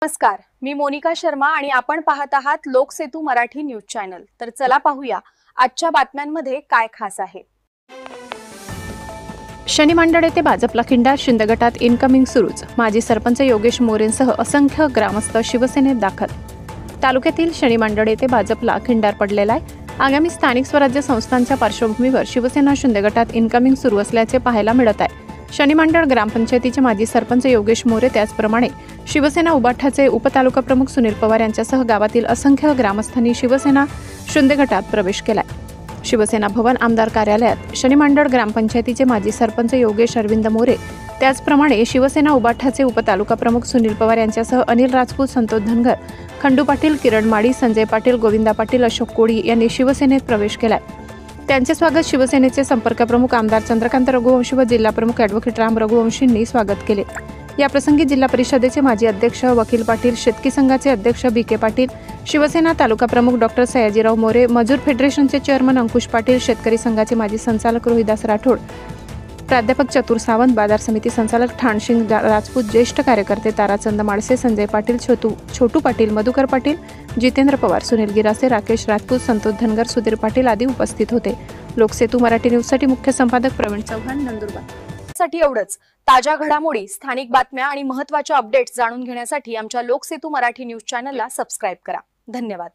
नमस्कार, मी मोनिका शर्मा आणि आपण पाहत आहात लोकसेतू मराठी न्यूज चॅनल। तर चला पाहूया आजच्या बातम्यांमध्ये काय खास आहे। शनी मांडळ येथे भाजपला खिंडार, शिंदे गटात इनकमिंग सुरूच। माजी सरपंच योगेश मोरेंसह असंख्य ग्रामस्थ शिवसेनेत दाखल। तालुक्यातील शनी मांडळ येथे भाजपला खिंडार पडलेला आहे। आगामी स्थानिक स्वराज्य संस्थांच्या पार्श्वभूमीवर शिवसेना शिंदे गटात इनकमिंग सुरू असल्याचे पाहायला मिळत आहे। शनी मांडळ ग्रामपंचायतीचे माजी सरपंच योगेश मोरे, त्याचप्रमाणे शिवसेना उबाठाचे उपतालुका प्रमुख सुनील पवार यांच्यासह गावातील असंख्य ग्रामस्थांनी शिवसेना शिंदे गटात प्रवेश केलाय। शिवसेना भवन आमदार कार्यालयात शनी मांडळ ग्रामपंचायतीचे माजी सरपंच योगेश अरविंद मोरे, त्याचप्रमाणे शिवसेना उबाठाचे उपतालुका प्रमुख सुनील पवार यांच्यासह अनिल राजपूत, संतोष धनगर, खंडू पाटील, किरण माडी, संजय पाटील, गोविंदा पाटील, अशोक कोळी यांनी शिवसेनेत प्रवेश केलाय। त्यांचे स्वागत शिवसेनेचे संपर्क प्रमुख आमदार चंद्रकांत रघुवंशी व जिल्हा प्रमुख ॲडव्होकेट राम रघुवंशींनी स्वागत केले। या प्रसंगी जिल्हा परिषदेचे माजी अध्यक्ष वकील पाटील, शेतकी संघाचे अध्यक्ष बी.के. पाटील, शिवसेना तालुका प्रमुख डॉक्टर सयाजीराव मोरे, मजूर फेडरेशनचे चेअरमन अंकुश पाटील, शेतकरी संघाचे माजी संचालक रोहिदास राठोड, प्राध्यापक चतुर सावंत, बाजार समिती संचालक ठाणसिंग राजपूत, ज्येष्ठ कार्यकर्ते ताराचंद माळसे, संजय पाटील, छोटू पाटील, मधुकर पाटील, जितेंद्र पवार, सुनील गिरासे, राकेश राजपूत, संतोष धनगर, सुधीर पाटील आदी उपस्थित होते। लोकसेतू मराठी न्यूजसाठी मुख्य संपादक प्रवीण चव्हाण, नंदुरबार। साठी एवढंच। ताज्या घडामोडी, स्थानिक बातम्या आणि महत्त्वाच्या अपडेट्स जाणून घेण्यासाठी आमच्या लोकसेतू मराठी न्यूज चॅनलला सबस्क्राइब करा। धन्यवाद।